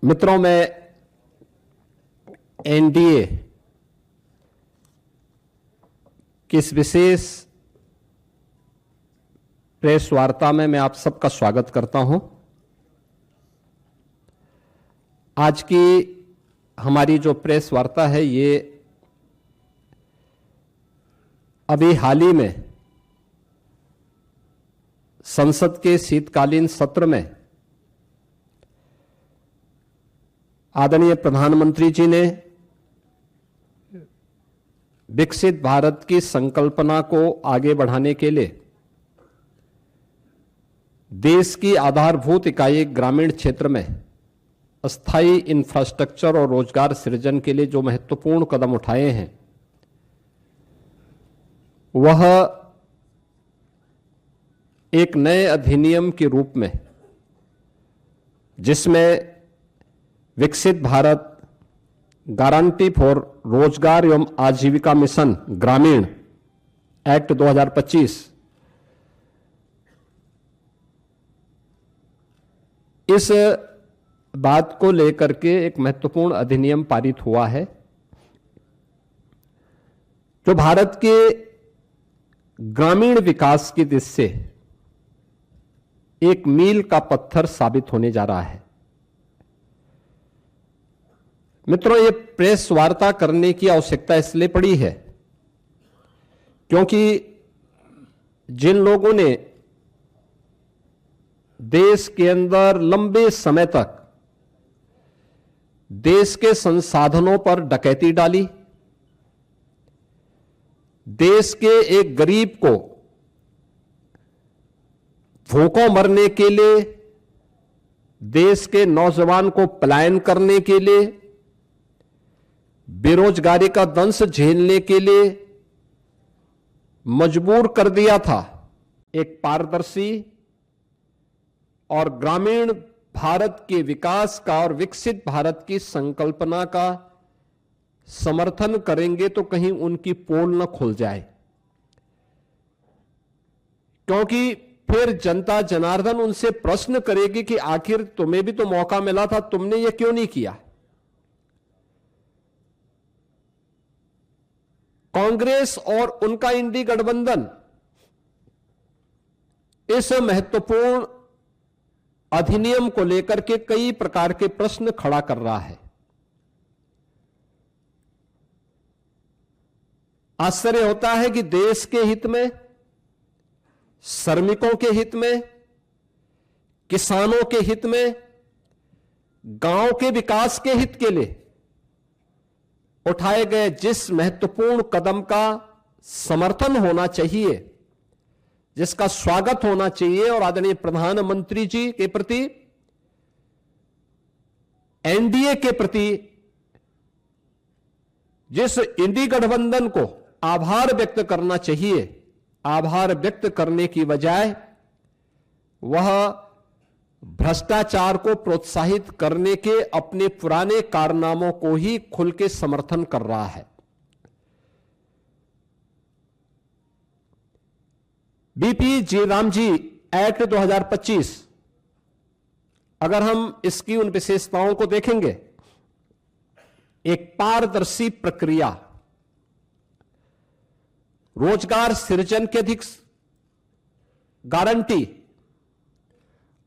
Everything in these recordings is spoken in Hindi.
मित्रों, मैं एनडीए की इस विशेष प्रेस वार्ता में मैं आप सबका स्वागत करता हूं। आज की हमारी जो प्रेस वार्ता है ये अभी हाल ही में संसद के शीतकालीन सत्र में आदरणीय प्रधानमंत्री जी ने विकसित भारत की संकल्पना को आगे बढ़ाने के लिए देश की आधारभूत इकाई ग्रामीण क्षेत्र में अस्थायी इंफ्रास्ट्रक्चर और रोजगार सृजन के लिए जो महत्वपूर्ण कदम उठाए हैं वह एक नए अधिनियम के रूप में, जिसमें विकसित भारत गारंटी फॉर रोजगार एवं आजीविका मिशन ग्रामीण एक्ट 2025 इस बात को लेकर के एक महत्वपूर्ण अधिनियम पारित हुआ है जो भारत के ग्रामीण विकास की दिशा से एक मील का पत्थर साबित होने जा रहा है। मित्रों, ये प्रेस वार्ता करने की आवश्यकता इसलिए पड़ी है क्योंकि जिन लोगों ने देश के अंदर लंबे समय तक देश के संसाधनों पर डकैती डाली, देश के एक गरीब को भूखों मरने के लिए, देश के नौजवान को पलायन करने के लिए, बेरोजगारी का दंश झेलने के लिए मजबूर कर दिया था, एक पारदर्शी और ग्रामीण भारत के विकास का और विकसित भारत की संकल्पना का समर्थन करेंगे तो कहीं उनकी पोल न खुल जाए, क्योंकि फिर जनता जनार्दन उनसे प्रश्न करेगी कि आखिर तुम्हें भी तो मौका मिला था, तुमने ये क्यों नहीं किया। कांग्रेस और उनका इंडी गठबंधन इस महत्वपूर्ण अधिनियम को लेकर के कई प्रकार के प्रश्न खड़ा कर रहा है। आश्चर्य होता है कि देश के हित में, श्रमिकों के हित में, किसानों के हित में, गांव के विकास के हित के लिए उठाए गए जिस महत्वपूर्ण कदम का समर्थन होना चाहिए, जिसका स्वागत होना चाहिए और आदरणीय प्रधानमंत्री जी के प्रति, एनडीए के प्रति जिस इंडी गठबंधन को आभार व्यक्त करना चाहिए, आभार व्यक्त करने की बजाय वह भ्रष्टाचार को प्रोत्साहित करने के अपने पुराने कारनामों को ही खुल के समर्थन कर रहा है। बीपी जी रामजी एक्ट 2025, अगर हम इसकी उन विशेषताओं को देखेंगे, एक पारदर्शी प्रक्रिया, रोजगार सृजन की अधिक गारंटी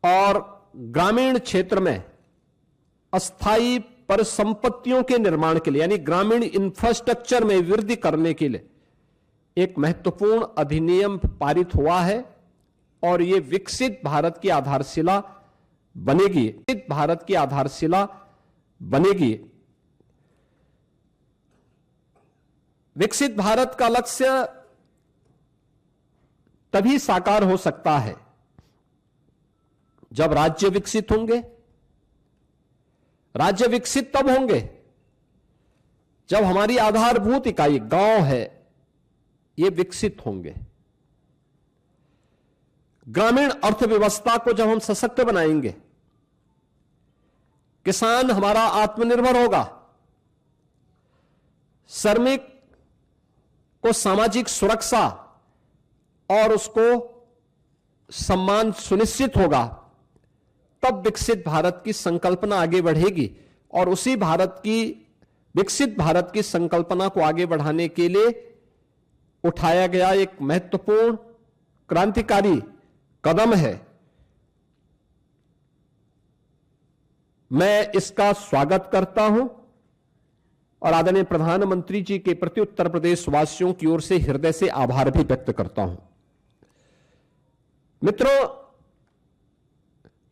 और ग्रामीण क्षेत्र में अस्थायी परिसंपत्तियों के निर्माण के लिए यानी ग्रामीण इंफ्रास्ट्रक्चर में वृद्धि करने के लिए एक महत्वपूर्ण अधिनियम पारित हुआ है और यह विकसित भारत की आधारशिला बनेगी। विकसित भारत की आधारशिला बनेगी। विकसित भारत का लक्ष्य तभी साकार हो सकता है जब राज्य विकसित होंगे। राज्य विकसित तब होंगे जब हमारी आधारभूत इकाई गांव है ये विकसित होंगे। ग्रामीण अर्थव्यवस्था को जब हम सशक्त बनाएंगे, किसान हमारा आत्मनिर्भर होगा, श्रमिक को सामाजिक सुरक्षा और उसको सम्मान सुनिश्चित होगा, तब विकसित भारत की संकल्पना आगे बढ़ेगी। और उसी विकसित भारत की संकल्पना को आगे बढ़ाने के लिए उठाया गया एक महत्वपूर्ण क्रांतिकारी कदम है। मैं इसका स्वागत करता हूं और आदरणीय प्रधानमंत्री जी के प्रति उत्तर प्रदेश वासियों की ओर से हृदय से आभार भी व्यक्त करता हूं। मित्रों,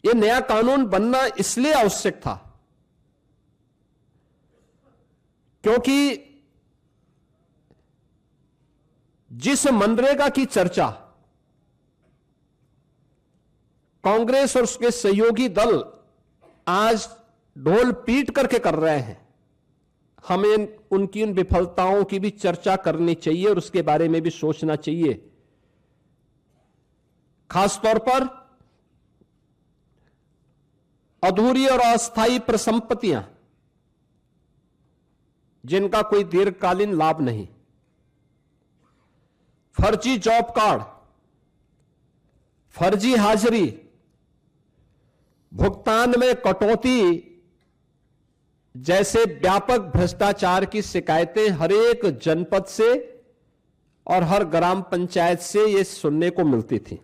यह नया कानून बनना इसलिए आवश्यक था क्योंकि जिस मनरेगा की चर्चा कांग्रेस और उसके सहयोगी दल आज ढोल पीट करके कर रहे हैं, हमें उनकी उन विफलताओं की भी चर्चा करनी चाहिए और उसके बारे में भी सोचना चाहिए। खासतौर पर अधूरी और अस्थायी परिसंपत्तियां जिनका कोई दीर्घकालीन लाभ नहीं, फर्जी जॉब कार्ड, फर्जी हाजिरी, भुगतान में कटौती जैसे व्यापक भ्रष्टाचार की शिकायतें हर एक जनपद से और हर ग्राम पंचायत से ये सुनने को मिलती थी।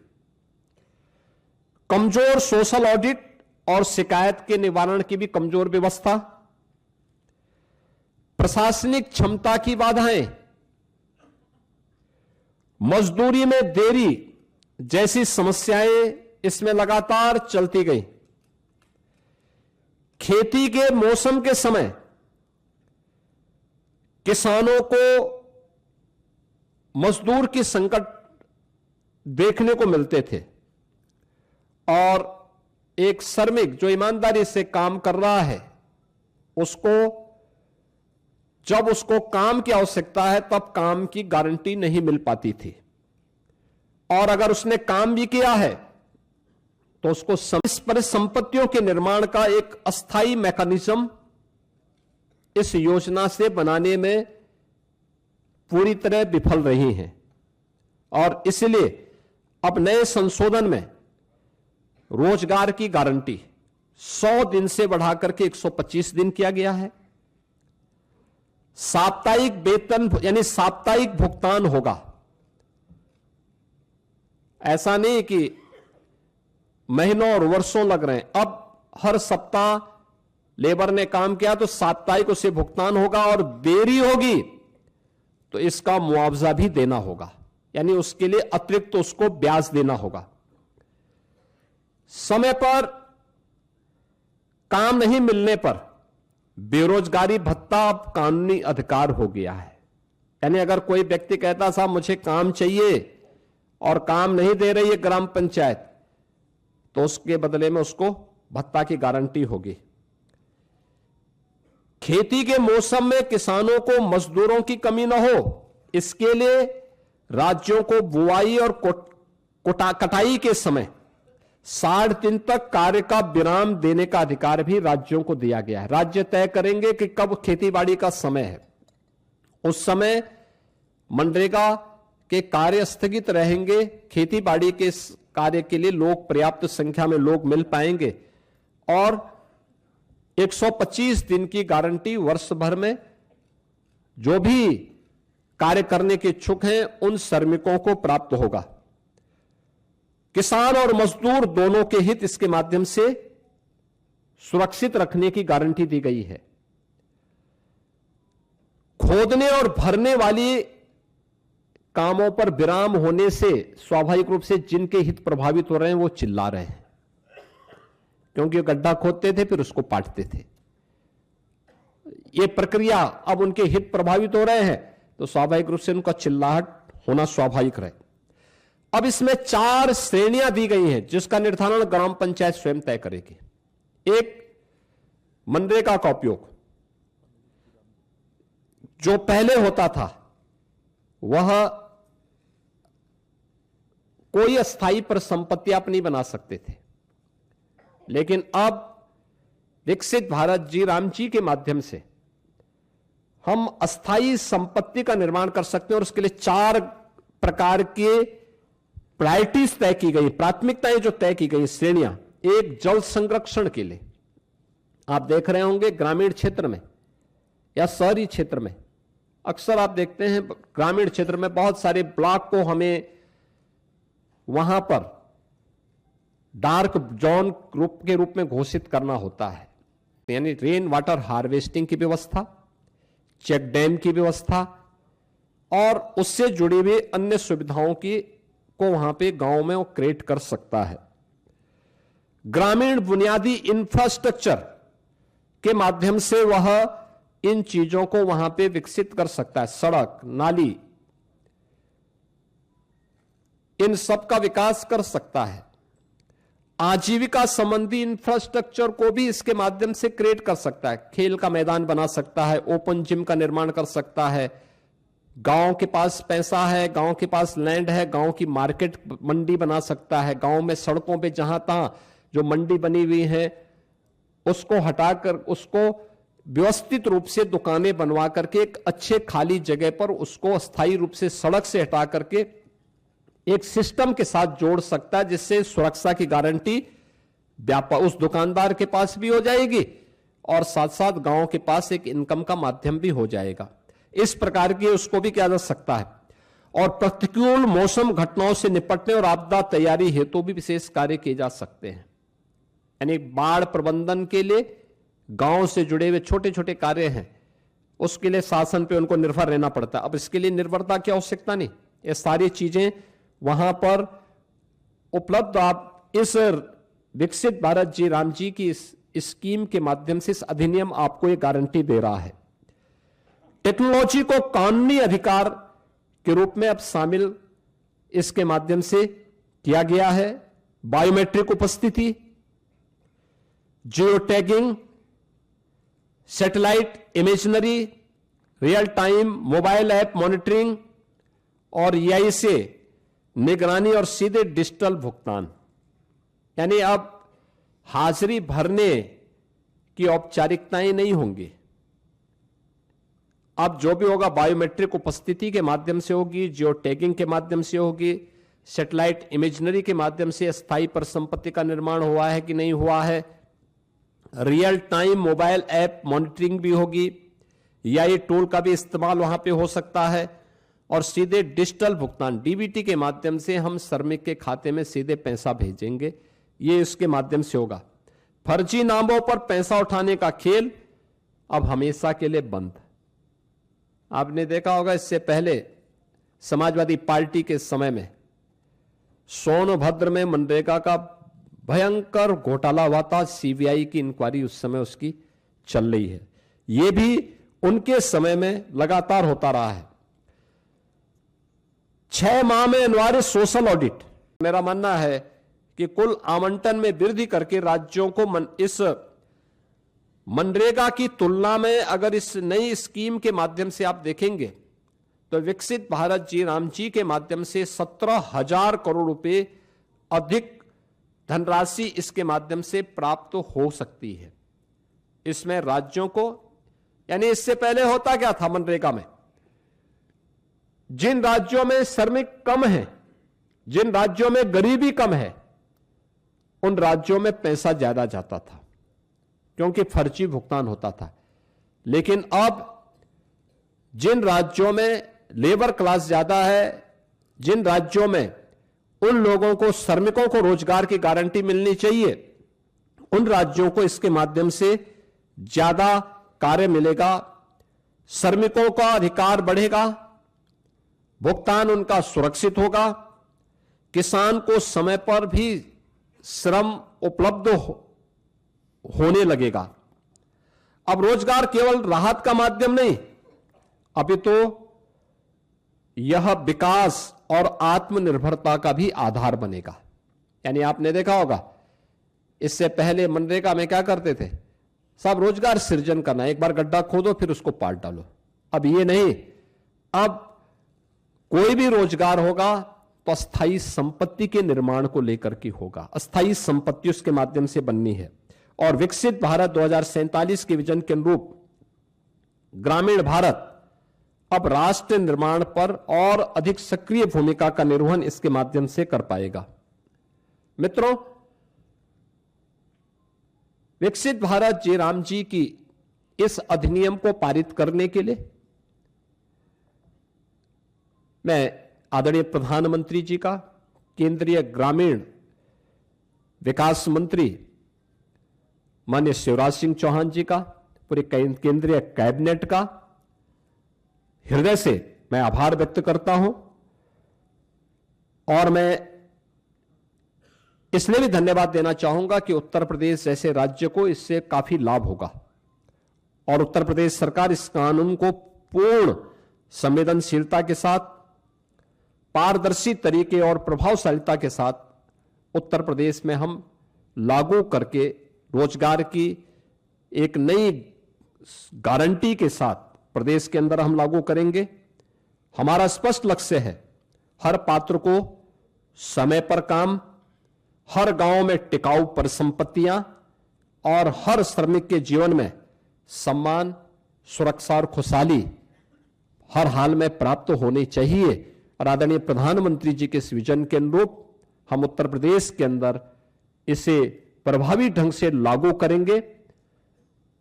कमजोर सोशल ऑडिट और शिकायत के निवारण की भी कमजोर व्यवस्था, प्रशासनिक क्षमता की बाधाएं, मजदूरी में देरी जैसी समस्याएं इसमें लगातार चलती गई। खेती के मौसम के समय किसानों को मजदूर की संकट देखने को मिलते थे और एक श्रमिक जो ईमानदारी से काम कर रहा है जब उसको काम की आवश्यकता है तब काम की गारंटी नहीं मिल पाती थी, और अगर उसने काम भी किया है तो उसको परिसंपत्तियों के निर्माण का एक अस्थायी मैकेनिज्म इस योजना से बनाने में पूरी तरह विफल रही हैं। और इसलिए अब नए संशोधन में रोजगार की गारंटी 100 दिन से बढ़ाकर के 125 दिन किया गया है। साप्ताहिक वेतन यानी साप्ताहिक भुगतान होगा। ऐसा नहीं कि महीनों और वर्षों लग रहे हैं, अब हर सप्ताह लेबर ने काम किया तो साप्ताहिक उसे भुगतान होगा, और देरी होगी तो इसका मुआवजा भी देना होगा, यानी उसके लिए अतिरिक्त तो उसको ब्याज देना होगा। समय पर काम नहीं मिलने पर बेरोजगारी भत्ता अब कानूनी अधिकार हो गया है। यानी अगर कोई व्यक्ति कहता साहब मुझे काम चाहिए और काम नहीं दे रही है ग्राम पंचायत, तो उसके बदले में उसको भत्ता की गारंटी होगी। खेती के मौसम में किसानों को मजदूरों की कमी न हो, इसके लिए राज्यों को बुआई और कटाई के समय 60 दिन तक कार्य का विराम देने का अधिकार भी राज्यों को दिया गया है। राज्य तय करेंगे कि कब खेतीबाड़ी का समय है, उस समय मनरेगा के कार्य स्थगित रहेंगे, खेतीबाड़ी के कार्य के लिए लोग पर्याप्त संख्या में लोग मिल पाएंगे, और 125 दिन की गारंटी वर्ष भर में जो भी कार्य करने के इच्छुक हैं उन श्रमिकों को प्राप्त होगा। किसान और मजदूर दोनों के हित इसके माध्यम से सुरक्षित रखने की गारंटी दी गई है। खोदने और भरने वाली कामों पर विराम होने से स्वाभाविक रूप से जिनके हित प्रभावित हो रहे हैं वो चिल्ला रहे हैं, क्योंकि गड्ढा खोदते थे फिर उसको पाटते थे। ये प्रक्रिया अब उनके हित प्रभावित हो रहे हैं तो स्वाभाविक रूप से उनका चिल्लाहट होना स्वाभाविक रहे। अब इसमें 4 श्रेणियां दी गई हैं जिसका निर्धारण ग्राम पंचायत स्वयं तय करेगी। एक, मनरेगा का उपयोग जो पहले होता था वह कोई अस्थायी परिसंपत्ति आप नहीं बना सकते थे, लेकिन अब विकसित भारत जी राम जी के माध्यम से हम अस्थायी संपत्ति का निर्माण कर सकते हैं, और उसके लिए 4 प्रकार के प्रायोरिटीज तय की गई, प्राथमिकताएं जो तय की गई, श्रेणियां, एक जल संरक्षण के लिए आप देख रहे होंगे ग्रामीण क्षेत्र में या शहरी क्षेत्र में अक्सर आप देखते हैं ग्रामीण क्षेत्र में बहुत सारे ब्लॉक को हमें वहां पर डार्क जोन ग्रुप के रूप में घोषित करना होता है, यानी रेन वाटर हार्वेस्टिंग की व्यवस्था, चेक डैम की व्यवस्था और उससे जुड़ी हुई अन्य सुविधाओं की को वहां पे गांव में वो क्रिएट कर सकता है। ग्रामीण बुनियादी इंफ्रास्ट्रक्चर के माध्यम से वह इन चीजों को वहां पे विकसित कर सकता है। सड़क, नाली, इन सब का विकास कर सकता है। आजीविका संबंधी इंफ्रास्ट्रक्चर को भी इसके माध्यम से क्रिएट कर सकता है। खेल का मैदान बना सकता है, ओपन जिम का निर्माण कर सकता है। गांव के पास पैसा है, गांव के पास लैंड है, गांव की मार्केट मंडी बना सकता है। गांव में सड़कों पे जहां तहां जो मंडी बनी हुई है उसको हटाकर उसको व्यवस्थित रूप से दुकानें बनवा करके एक अच्छे खाली जगह पर उसको अस्थायी रूप से सड़क से हटा करके एक सिस्टम के साथ जोड़ सकता है, जिससे सुरक्षा की गारंटी व्यापार उस दुकानदार के पास भी हो जाएगी और साथ साथ गांव के पास एक इनकम का माध्यम भी हो जाएगा। इस प्रकार की उसको भी किया जा सकता है। और प्रतिकूल मौसम घटनाओं से निपटने और आपदा तैयारी हेतु भी विशेष कार्य किए जा सकते हैं। यानी बाढ़ प्रबंधन के लिए गांव से जुड़े हुए छोटे छोटे कार्य हैं, उसके लिए शासन पे उनको निर्भर रहना पड़ता है। अब इसके लिए निर्भरता की आवश्यकता नहीं, ये सारी चीजें वहां पर उपलब्ध। आप इस विकसित भारत जी राम जी की इस स्कीम के माध्यम से इस अधिनियम आपको ये गारंटी दे रहा है। टेक्नोलॉजी को कानूनी अधिकार के रूप में अब शामिल इसके माध्यम से किया गया है। बायोमेट्रिक उपस्थिति, geo tagging, satellite imaginary, real time mobile app monitoring और EI से निगरानी और सीधे डिजिटल भुगतान। यानी अब हाजिरी भरने की औपचारिकताएं नहीं होंगी। अब जो भी होगा बायोमेट्रिक उपस्थिति के माध्यम से होगी, जियो टैगिंग के माध्यम से होगी, सैटेलाइट इमेजनरी के माध्यम से अस्थायी परिसंपत्ति का निर्माण हुआ है कि नहीं हुआ है, real time mobile app monitoring भी होगी, EI टूल का भी इस्तेमाल वहां पे हो सकता है और सीधे डिजिटल भुगतान DBT के माध्यम से हम श्रमिक के खाते में सीधे पैसा भेजेंगे, ये इसके माध्यम से होगा। फर्जी नामों पर पैसा उठाने का खेल अब हमेशा के लिए बंद। आपने देखा होगा इससे पहले समाजवादी पार्टी के समय में सोनभद्र में मनरेगा का भयंकर घोटाला हुआ था। CBI की इंक्वायरी उस समय उसकी चल रही है। यह भी उनके समय में लगातार होता रहा है। 6 माह में अनिवार्य सोशल ऑडिट। मेरा मानना है कि कुल आवंटन में वृद्धि करके राज्यों को इस मनरेगा की तुलना में अगर इस नई स्कीम के माध्यम से आप देखेंगे तो विकसित भारत जी राम जी के माध्यम से 17,000 करोड़ रुपए अधिक धनराशि इसके माध्यम से प्राप्त हो सकती है। इसमें राज्यों को, यानी इससे पहले होता क्या था मनरेगा में, जिन राज्यों में श्रमिक कम है, जिन राज्यों में गरीबी कम है, उन राज्यों में पैसा ज्यादा जाता था क्योंकि फर्जी भुगतान होता था। लेकिन अब जिन राज्यों में लेबर क्लास ज्यादा है, जिन राज्यों में उन लोगों को, श्रमिकों को रोजगार की गारंटी मिलनी चाहिए, उन राज्यों को इसके माध्यम से ज्यादा कार्य मिलेगा, श्रमिकों का अधिकार बढ़ेगा, भुगतान उनका सुरक्षित होगा, किसान को समय पर भी श्रम उपलब्ध होने लगेगा। अब रोजगार केवल राहत का माध्यम नहीं, अभी तो यह विकास और आत्मनिर्भरता का भी आधार बनेगा। यानी आपने देखा होगा इससे पहले मनरेगा में क्या करते थे, सब रोजगार सृजन करना, एक बार गड्ढा खोदो फिर उसको पाट डालो। अब ये नहीं, अब कोई भी रोजगार होगा तो अस्थायी संपत्ति के निर्माण को लेकर के होगा। अस्थायी संपत्ति उसके माध्यम से बननी है। और विकसित भारत 2047 के विजन के अनुरूप ग्रामीण भारत अब राष्ट्र निर्माण पर और अधिक सक्रिय भूमिका का निर्वहन इसके माध्यम से कर पाएगा। मित्रों, विकसित भारत जी राम जी की इस अधिनियम को पारित करने के लिए मैं आदरणीय प्रधानमंत्री जी का, केंद्रीय ग्रामीण विकास मंत्री माननीय शिवराज सिंह चौहान जी का, पूरे केंद्रीय कैबिनेट का हृदय से मैं आभार व्यक्त करता हूं। और मैं इसलिए भी धन्यवाद देना चाहूंगा कि उत्तर प्रदेश जैसे राज्य को इससे काफी लाभ होगा और उत्तर प्रदेश सरकार इस कानून को पूर्ण संवेदनशीलता के साथ, पारदर्शी तरीके और प्रभावशीलता के साथ उत्तर प्रदेश में हम लागू करके रोजगार की एक नई गारंटी के साथ प्रदेश के अंदर हम लागू करेंगे। हमारा स्पष्ट लक्ष्य है हर पात्र को समय पर काम, हर गांव में टिकाऊ परिसंपत्तियां और हर श्रमिक के जीवन में सम्मान, सुरक्षा और खुशहाली हर हाल में प्राप्त होनी चाहिए। और आदरणीय प्रधानमंत्री जी के इस विजन के अनुरूप हम उत्तर प्रदेश के अंदर इसे प्रभावी ढंग से लागू करेंगे।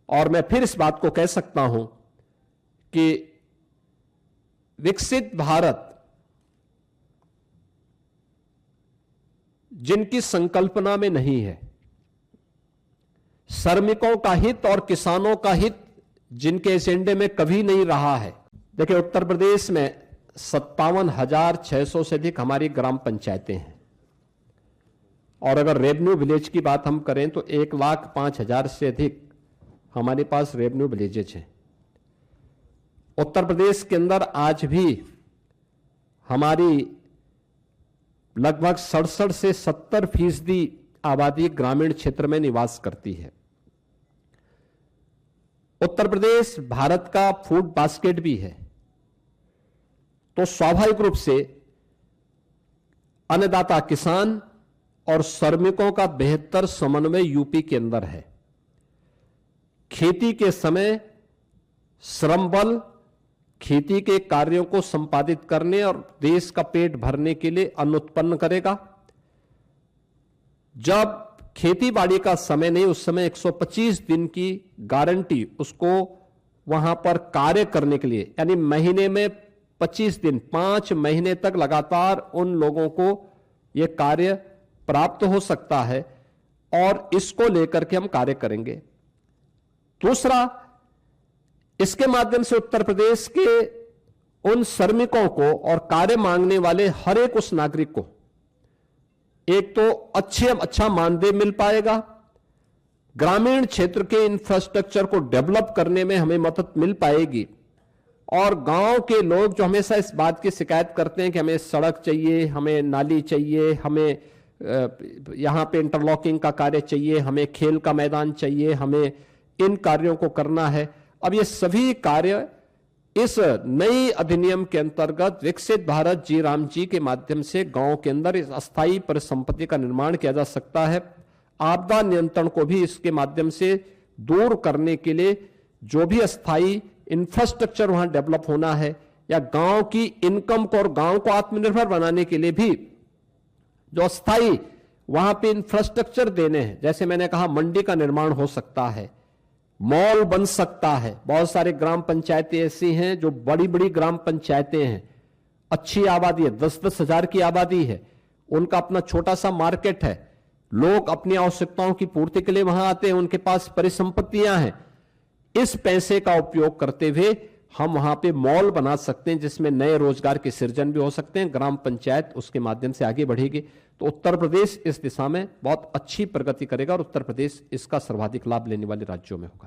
और मैं फिर इस बात को कह सकता हूं कि विकसित भारत जिनकी संकल्पना में नहीं है, श्रमिकों का हित और किसानों का हित जिनके एजेंडे में कभी नहीं रहा है। देखिए, उत्तर प्रदेश में 57,600 से अधिक हमारी ग्राम पंचायतें हैं और अगर रेवेन्यू विलेज की बात हम करें तो 1,05,000 से अधिक हमारे पास रेवेन्यू विलेजेज हैं। उत्तर प्रदेश के अंदर आज भी हमारी लगभग 67 से 70% आबादी ग्रामीण क्षेत्र में निवास करती है। उत्तर प्रदेश भारत का फूड बास्केट भी है, तो स्वाभाविक रूप से अन्नदाता किसान और श्रमिकों का बेहतर समन्वय यूपी के अंदर है। खेती के समय श्रम बल खेती के कार्यों को संपादित करने और देश का पेट भरने के लिए अन्न उत्पन्न करेगा। जब खेती बाड़ी का समय नहीं, उस समय 125 दिन की गारंटी उसको वहां पर कार्य करने के लिए, यानी महीने में 25 दिन, 5 महीने तक लगातार उन लोगों को यह कार्य प्राप्त हो सकता है और इसको लेकर के हम कार्य करेंगे। दूसरा, इसके माध्यम से उत्तर प्रदेश के उन श्रमिकों को और कार्य मांगने वाले हर एक उस नागरिक को एक तो अच्छा मानदेय मिल पाएगा, ग्रामीण क्षेत्र के इंफ्रास्ट्रक्चर को डेवलप करने में हमें मदद मिल पाएगी और गांव के लोग जो हमेशा इस बात की शिकायत करते हैं कि हमें सड़क चाहिए, हमें नाली चाहिए, हमें यहां पे इंटरलॉकिंग का कार्य चाहिए, हमें खेल का मैदान चाहिए, हमें इन कार्यों को करना है। अब ये सभी कार्य इस नई अधिनियम के अंतर्गत विकसित भारत जी राम जी के माध्यम से गांव के अंदर इस अस्थायी परिसंपत्ति का निर्माण किया जा सकता है। आपदा नियंत्रण को भी इसके माध्यम से दूर करने के लिए जो भी अस्थायी इंफ्रास्ट्रक्चर वहां डेवलप होना है या गांव की इनकम को और गांव को आत्मनिर्भर बनाने के लिए भी जो अस्थायी वहां पे इंफ्रास्ट्रक्चर देने हैं, जैसे मैंने कहा मंडी का निर्माण हो सकता है, मॉल बन सकता है। बहुत सारे ग्राम पंचायतें ऐसी हैं जो बड़ी बड़ी ग्राम पंचायतें हैं, अच्छी आबादी है, 10-10 हजार की आबादी है, उनका अपना छोटा सा मार्केट है, लोग अपनी आवश्यकताओं की पूर्ति के लिए वहां आते हैं, उनके पास परिसंपत्तियां हैं। इस पैसे का उपयोग करते हुए हम वहां पे मॉल बना सकते हैं जिसमें नए रोजगार के सृजन भी हो सकते हैं। ग्राम पंचायत उसके माध्यम से आगे बढ़ेगी तो उत्तर प्रदेश इस दिशा में बहुत अच्छी प्रगति करेगा और उत्तर प्रदेश इसका सर्वाधिक लाभ लेने वाले राज्यों में होगा।